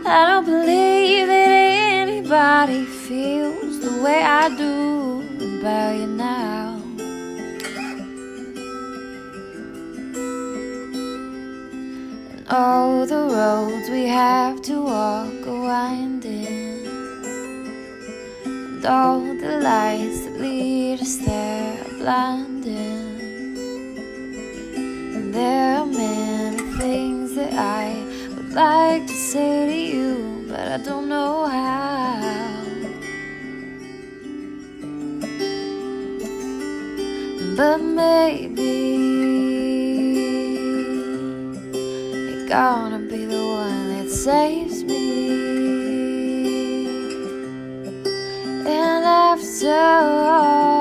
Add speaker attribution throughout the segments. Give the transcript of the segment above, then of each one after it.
Speaker 1: I don't believe that anybody feels the way I do about you now. And all the roads we have to walk are winding, and all the lights that lead us there are blinding. And there are many things that I would like to say to you, but I don't know how. But maybe you're gonna be the one that saves me. And after all,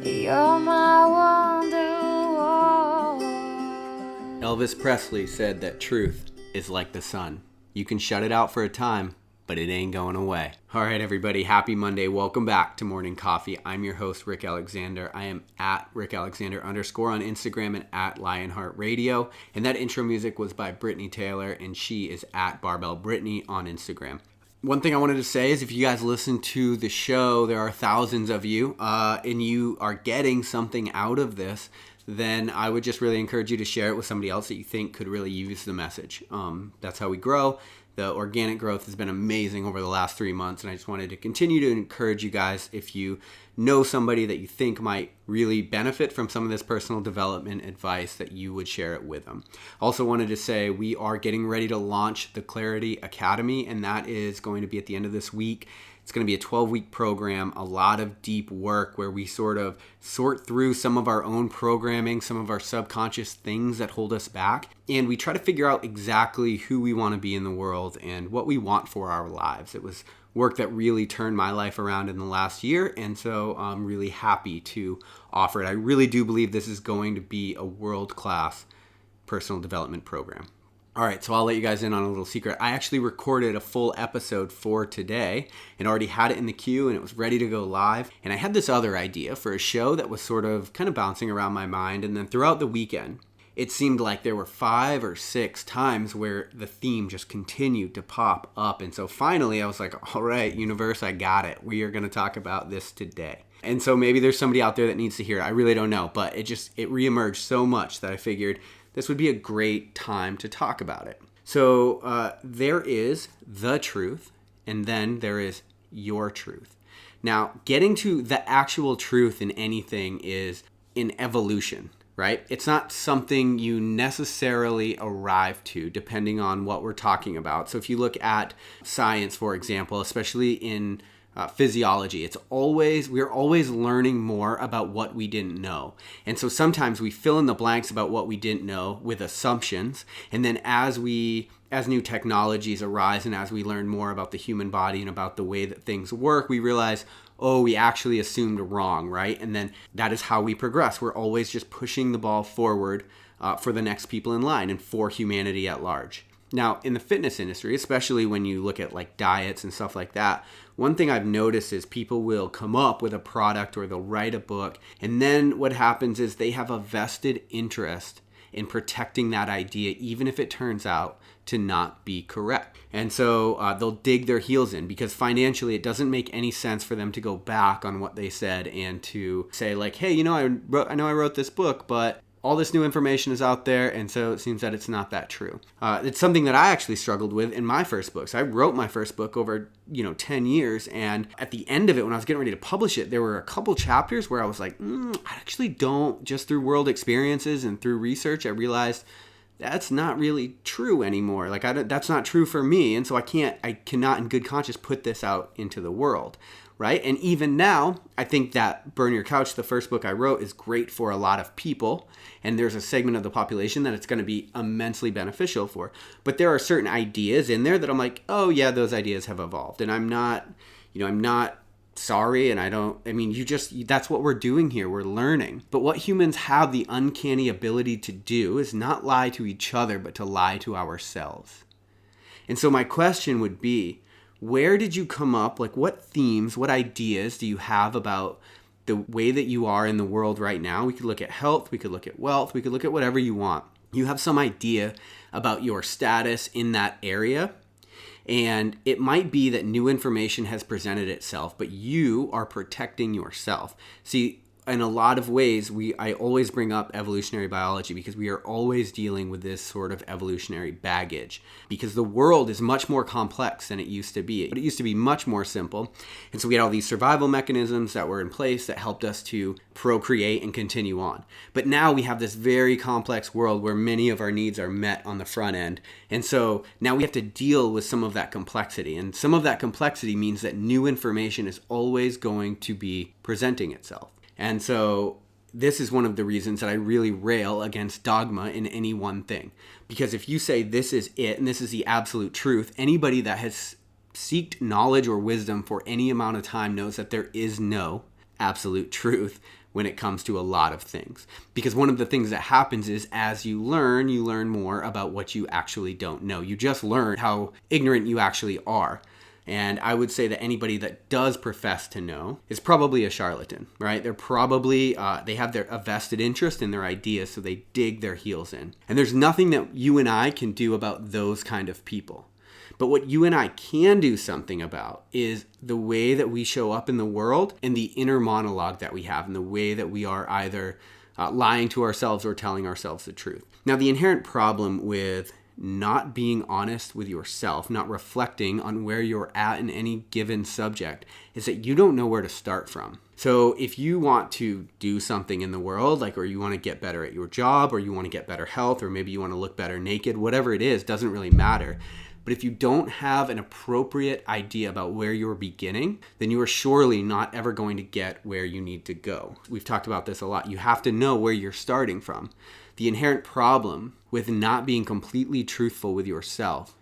Speaker 1: you're my wonderwall.
Speaker 2: Elvis Presley said that truth is like the sun. You can shut it out for a time, but it ain't going away. All right, everybody, happy Monday. Welcome back to Morning Coffee. I'm your host, Rick Alexander. I am at RickAlexander_ on Instagram and at Lionheart Radio. And that intro music was by Brittany Taylor, and she is at Barbell Brittany on Instagram. One thing I wanted to say is if you guys listen to the show, there are thousands of you, and you are getting something out of this, then I would just really encourage you to share it with somebody else that you think could really use the message. That's how we grow. The organic growth has been amazing over the last 3 months, and I just wanted to continue to encourage you guys, if you know somebody that you think might really benefit from some of this personal development advice, that you would share it with them. Also wanted to say we are getting ready to launch the Clarity Academy, and that is going to be at the end of this week. It's going to be a 12-week program, a lot of deep work where we sort of sort through some of our own programming, some of our subconscious things that hold us back, and we try to figure out exactly who we want to be in the world and what we want for our lives. It was work that really turned my life around in the last year, and so I'm really happy to offer it. I really do believe this is going to be a world-class personal development program. All right, so I'll let you guys in on a little secret. I actually recorded a full episode for today and already had it in the queue, and it was ready to go live. And I had this other idea for a show that was sort of kind of bouncing around my mind. And then throughout the weekend, it seemed like there were 5 or 6 times where the theme just continued to pop up. And so finally, I was like, all right, universe, I got it. We are going to talk about this today. And so maybe there's somebody out there that needs to hear it. I really don't know, but it reemerged so much that I figured this would be a great time to talk about it. So there is the truth, and then there is your truth. Now, getting to the actual truth in anything is an evolution, right? It's not something you necessarily arrive to depending on what we're talking about. So if you look at science, for example, especially in physiology, we're always learning more about what we didn't know. And so sometimes we fill in the blanks about what we didn't know with assumptions. And then as new technologies arise and as we learn more about the human body and about the way that things work, we realize, oh, we actually assumed wrong, right? And then that is how we progress. We're always just pushing the ball forward for the next people in line and for humanity at large. Now, in the fitness industry, especially when you look at like diets and stuff like that, one thing I've noticed is people will come up with a product or they'll write a book, and then what happens is they have a vested interest in protecting that idea, even if it turns out to not be correct. And so they'll dig their heels in because financially it doesn't make any sense for them to go back on what they said and to say like, hey, I know I wrote this book, but all this new information is out there, and so it seems that it's not that true. It's something that I actually struggled with in my first book. So I wrote my first book over 10 years, and at the end of it, when I was getting ready to publish it, there were a couple chapters where I was like, I actually don't, just through world experiences and through research, I realized that's not really true anymore. Like that's not true for me, and so I cannot in good conscience put this out into the world. Right? And even now, I think that Burn Your Couch, the first book I wrote, is great for a lot of people. And there's a segment of the population that it's going to be immensely beneficial for. But there are certain ideas in there that I'm like, oh yeah, those ideas have evolved. And I'm not sorry. And that's what we're doing here. We're learning. But what humans have the uncanny ability to do is not lie to each other, but to lie to ourselves. And so my question would be, where did you come up? Like what themes, what ideas do you have about the way that you are in the world right now? We could look at health, we could look at wealth, we could look at whatever you want. You have some idea about your status in that area. And it might be that new information has presented itself, but you are protecting yourself. See, in a lot of ways, I always bring up evolutionary biology because we are always dealing with this sort of evolutionary baggage, because the world is much more complex than it used to be. But it used to be much more simple. And so we had all these survival mechanisms that were in place that helped us to procreate and continue on. But now we have this very complex world where many of our needs are met on the front end. And so now we have to deal with some of that complexity. And some of that complexity means that new information is always going to be presenting itself. And so this is one of the reasons that I really rail against dogma in any one thing. Because if you say this is it and this is the absolute truth, anybody that has sought knowledge or wisdom for any amount of time knows that there is no absolute truth when it comes to a lot of things. Because one of the things that happens is as you learn more about what you actually don't know. You just learn how ignorant you actually are. And I would say that anybody that does profess to know is probably a charlatan, right? They're probably, they have a vested interest in their ideas, so they dig their heels in. And there's nothing that you and I can do about those kind of people. But what you and I can do something about is the way that we show up in the world and the inner monologue that we have and the way that we are either lying to ourselves or telling ourselves the truth. Now, the inherent problem with not being honest with yourself, not reflecting on where you're at in any given subject, is that you don't know where to start from. So if you want to do something in the world, or you want to get better at your job, or you want to get better health, or maybe you want to look better naked, whatever it is, doesn't really matter. But if you don't have an appropriate idea about where you're beginning, then you are surely not ever going to get where you need to go. We've talked about this a lot. You have to know where you're starting from. The inherent problem with not being completely truthful with yourself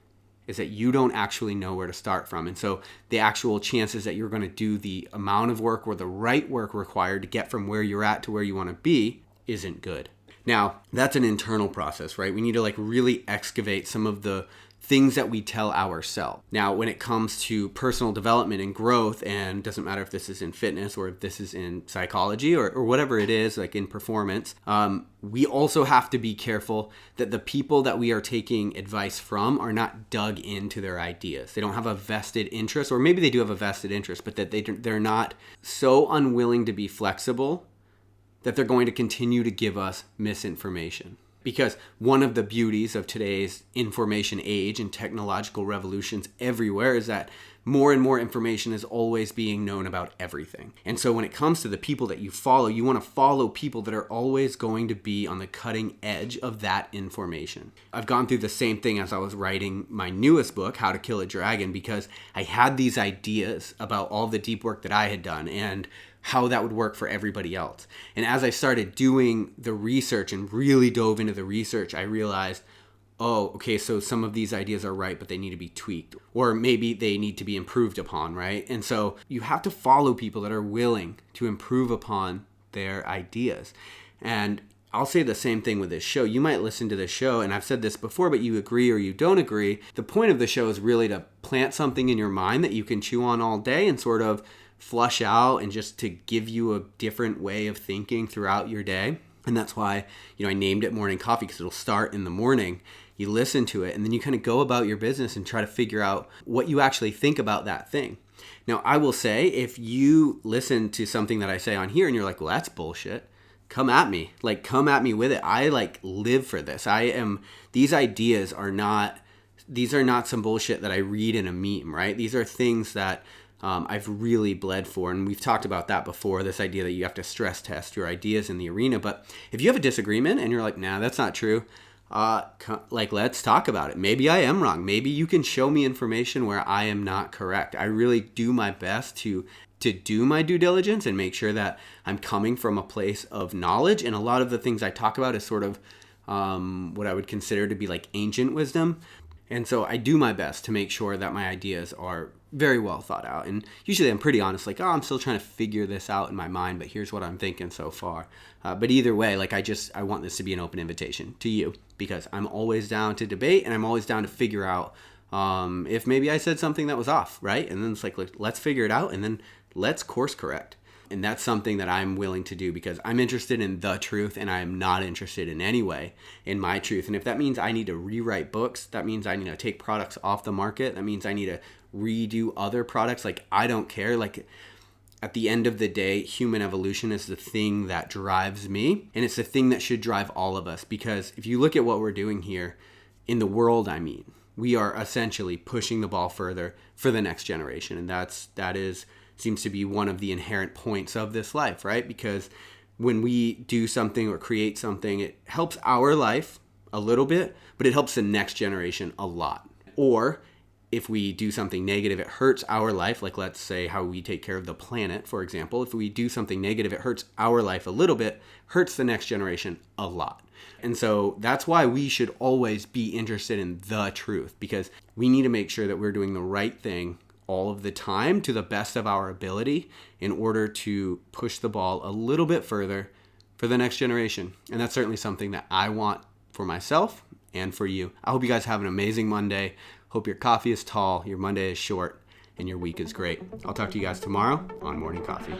Speaker 2: is that you don't actually know where to start from. And so the actual chances that you're going to do the amount of work or the right work required to get from where you're at to where you want to be isn't good. Now, that's an internal process, right? We need to really excavate some of the things that we tell ourselves. Now, when it comes to personal development and growth, and doesn't matter if this is in fitness or if this is in psychology or whatever it is, in performance, we also have to be careful that the people that we are taking advice from are not dug into their ideas. They don't have a vested interest, or maybe they do have a vested interest, but that they're not so unwilling to be flexible that they're going to continue to give us misinformation. Because one of the beauties of today's information age and technological revolutions everywhere is that more and more information is always being known about everything. And so when it comes to the people that you want to follow people that are always going to be on the cutting edge of that information. I've gone through the same thing as I was writing my newest book, How to Kill a Dragon, because I had these ideas about all the deep work that I had done and how that would work for everybody else. And as I started doing the research and really dove into the research, I realized, oh, okay, so some of these ideas are right, but they need to be tweaked, or maybe they need to be improved upon, right? And so you have to follow people that are willing to improve upon their ideas. And I'll say the same thing with this show. You might listen to this show, and I've said this before, but you agree or you don't agree. The point of the show is really to plant something in your mind that you can chew on all day and sort of flush out, and just to give you a different way of thinking throughout your day. And that's why, I named it Morning Coffee, because it'll start in the morning. You listen to it, and then you kind of go about your business and try to figure out what you actually think about that thing. Now, I will say, if you listen to something that I say on here and you're like, well, that's bullshit, come at me. Come at me with it. I live for this. These ideas are not some bullshit that I read in a meme, right? These are things that I've really bled for, and we've talked about that before, this idea that you have to stress test your ideas in the arena. But if you have a disagreement and you're like, nah, that's not true, let's talk about it. Maybe I am wrong. Maybe you can show me information where I am not correct. I really do my best to do my due diligence and make sure that I'm coming from a place of knowledge. And a lot of the things I talk about is sort of what I would consider to be ancient wisdom. And so I do my best to make sure that my ideas are very well thought out. And usually I'm pretty honest, I'm still trying to figure this out in my mind, but here's what I'm thinking so far. But either way, I want this to be an open invitation to you, because I'm always down to debate, and I'm always down to figure out if maybe I said something that was off, right? And then it's let's figure it out, and then let's course correct. And that's something that I'm willing to do because I'm interested in the truth, and I am not interested in any way in my truth. And if that means I need to rewrite books, that means I need to take products off the market, that means I need to redo other products, like, I don't care. Like, at the end of the day, human evolution is the thing that drives me, and it's the thing that should drive all of us. Because if you look at what we're doing here in the world, we are essentially pushing the ball further for the next generation. And that seems to be one of the inherent points of this life, right? Because when we do something or create something, it helps our life a little bit, but it helps the next generation a lot. Or if we do something negative, it hurts our life. Like, let's say how we take care of the planet, for example. If we do something negative, it hurts our life a little bit, hurts the next generation a lot. And so that's why we should always be interested in the truth, because we need to make sure that we're doing the right thing all of the time to the best of our ability in order to push the ball a little bit further for the next generation. And that's certainly something that I want for myself and for you. I hope you guys have an amazing Monday. Hope your coffee is tall, your Monday is short, and your week is great. I'll talk to you guys tomorrow on Morning Coffee.